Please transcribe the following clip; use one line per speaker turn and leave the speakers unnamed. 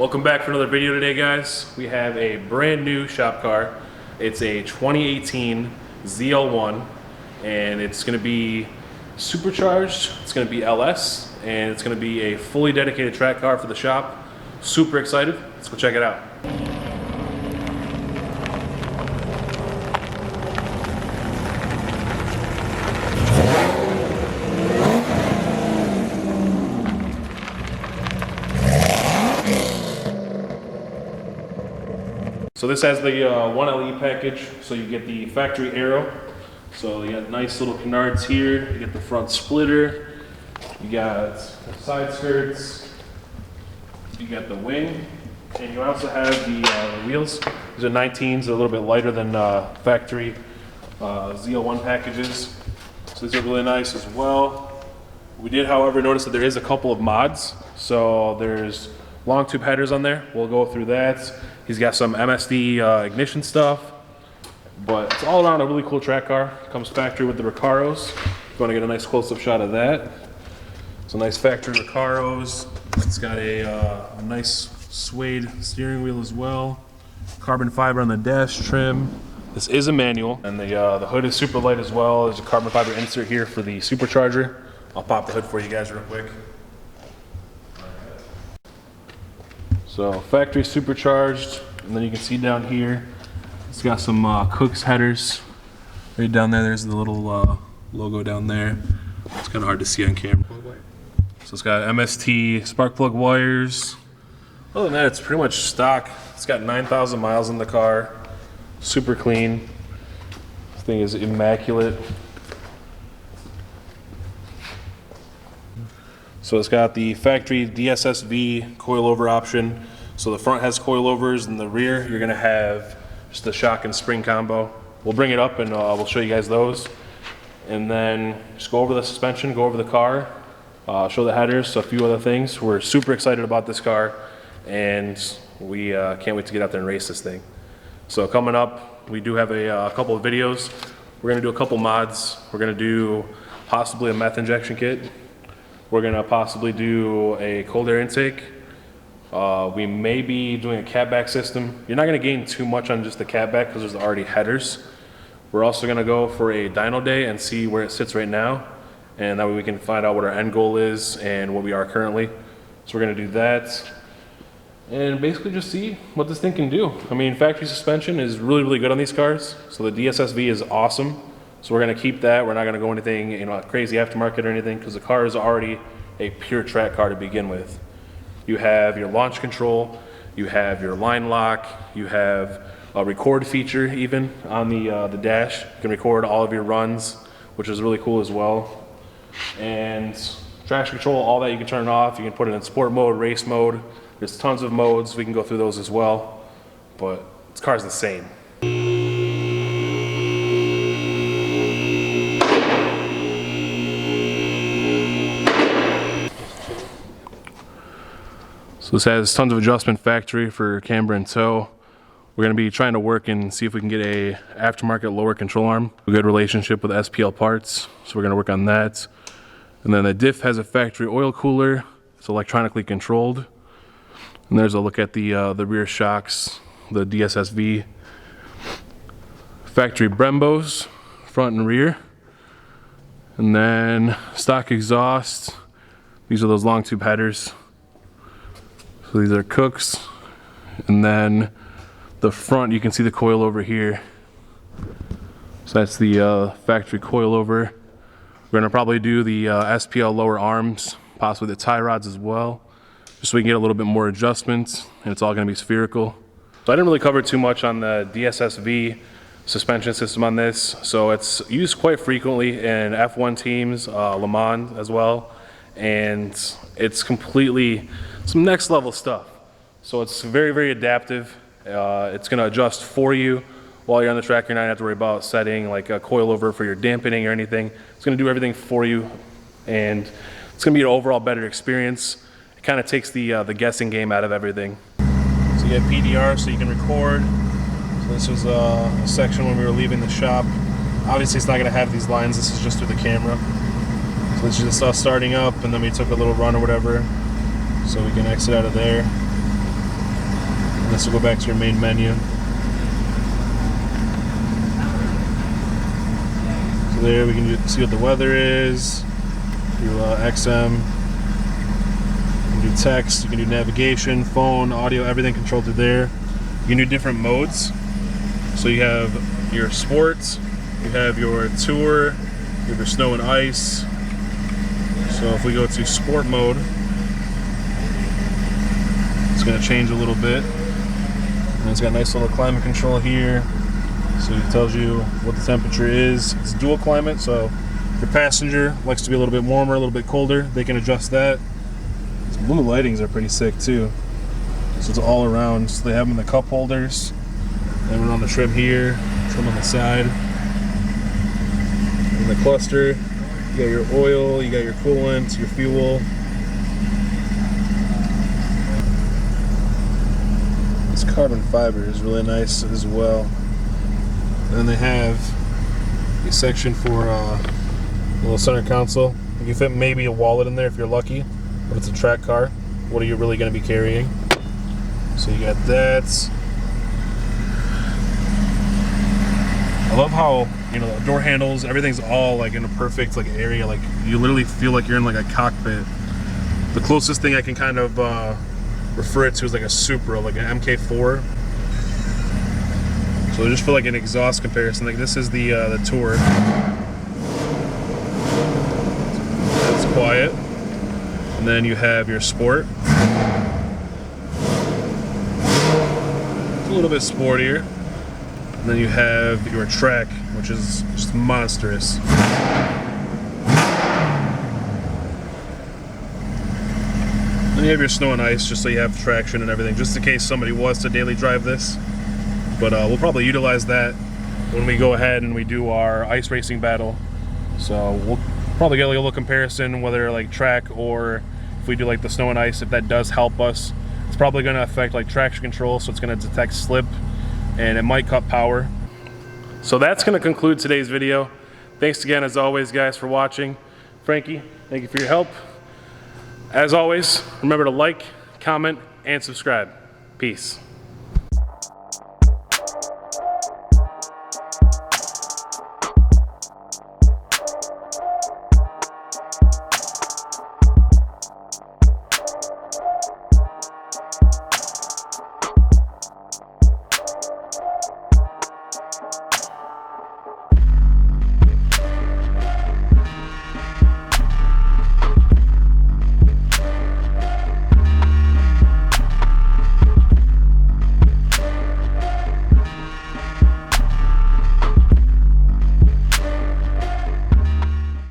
Welcome back for another video today, guys. We have a brand new shop car. It's a 2018 ZL1 and it's going to be supercharged, it's going to be LS, and it's going to be a fully dedicated track car for the shop. Super excited. Let's go check it out. So this has the 1LE package, so you get the factory aero. So you got nice little canards here, you get the front splitter, you got side skirts, you got the wing, and you also have the wheels. These are 19s, they're a little bit lighter than factory ZL1 packages. So these are really nice as well. We did, however, notice that there is a couple of mods. So there's long tube headers on there, we'll go through that. He's got some MSD ignition stuff, but it's all around a really cool track car. Comes factory with the Recaros. If you want to get a nice close-up shot of that. It's a nice factory Recaros. It's got a nice suede steering wheel as well. Carbon fiber on the dash trim. This is a manual, and the hood is super light as well. There's a carbon fiber insert here for the supercharger. I'll pop the hood for you guys real quick. So factory supercharged, and then you can see down here, it's got some Cook's headers. Right down there, there's the little logo down there. It's kind of hard to see on camera. So it's got MST spark plug wires. Other than that, it's pretty much stock. It's got 9,000 miles in the car. Super clean. This thing is immaculate. So it's got the factory DSSV coilover option. So the front has coilovers, and the rear you're gonna have just the shock and spring combo. We'll bring it up and we'll show you guys those. And then just go over the suspension, go over the car, show the headers, so a few other things. We're super excited about this car, and we can't wait to get out there and race this thing. So coming up, we do have a couple of videos. We're gonna do a couple mods. We're gonna do possibly a meth injection kit. We're gonna possibly do a cold air intake. We may be doing a catback system. You're not gonna gain too much on just the catback because there's already headers. We're also gonna go for a dyno day and see where it sits right now. And that way we can find out what our end goal is and what we are currently. So we're gonna do that. And basically just see what this thing can do. I mean, factory suspension is really, really good on these cars. So the DSSV is awesome. So we're gonna keep that. We're not gonna go anything, crazy aftermarket or anything, because the car is already a pure track car to begin with. You have your launch control, you have your line lock, you have a record feature even on the dash. You can record all of your runs, which is really cool as well. And traction control, all that you can turn off. You can put it in sport mode, race mode. There's tons of modes. We can go through those as well. But this car's insane. So this has tons of adjustment factory for camber and tow. We're going to be trying to work and see if we can get a aftermarket lower control arm. A good relationship with SPL parts, so we're going to work on that. And then the diff has a factory oil cooler. It's electronically controlled. And there's a look at the rear shocks, the DSSV. Factory Brembos, front and rear. And then stock exhaust. These are those long tube headers. So these are Cook's, and then the front, you can see the coil over here. So that's the factory coilover. We're gonna probably do the SPL lower arms, possibly the tie rods as well, just so we can get a little bit more adjustments, and it's all gonna be spherical. So I didn't really cover too much on the DSSV suspension system on this. So it's used quite frequently in F1 teams, Le Mans as well, and it's completely some next level stuff. So it's very, very adaptive. It's gonna adjust for you while you're on the track. You're not gonna have to worry about setting like a coilover for your dampening or anything. It's gonna do everything for you, and it's gonna be an overall better experience. It kind of takes the guessing game out of everything. So you have PDR, so you can record. So this was a section when we were leaving the shop. Obviously it's not gonna have these lines, this is just through the camera. So this is just us starting up, and then we took a little run or whatever. So we can exit out of there. And this will go back to your main menu. So there we can see what the weather is. Do XM. You can do text. You can do navigation, phone, audio, everything controlled through there. You can do different modes. So you have your sports, you have your tour, you have your snow and ice. So if we go to sport mode, it's going to change a little bit. And it's got a nice little climate control here. So it tells you what the temperature is. It's dual climate, so if your passenger likes to be a little bit warmer, a little bit colder, they can adjust that. These blue lightings are pretty sick too. So it's all around. So they have them in the cup holders. And we're on the trim here, trim on the side. In the cluster, you got your oil, you got your coolant, your fuel. This carbon fiber is really nice as well. And then they have a section for a little center console. You can fit maybe a wallet in there if you're lucky, but it's a track car. What are you really going to be carrying? So you got that. I love how, you know, the door handles, everything's all like in a perfect like area. Like you literally feel like you're in like a cockpit. The closest thing I can kind of refer it to is like a Supra, like an MK4. So just for like an exhaust comparison, like this is the Tour. It's quiet. And then you have your Sport. It's a little bit sportier. And then you have your Track, which is just monstrous. Then you have your Snow and Ice, just so you have traction and everything, just in case somebody was to daily drive this. But we'll probably utilize that when we go ahead and we do our ice racing battle. So we'll probably get like a little comparison, whether like track or if we do like the Snow and Ice, if that does help us. It's probably going to affect like traction control, so it's going to detect slip and it might cut power. So that's going to conclude today's video. Thanks again, as always, guys, for watching. Frankie, thank you for your help. As always, remember to like, comment, and subscribe. Peace.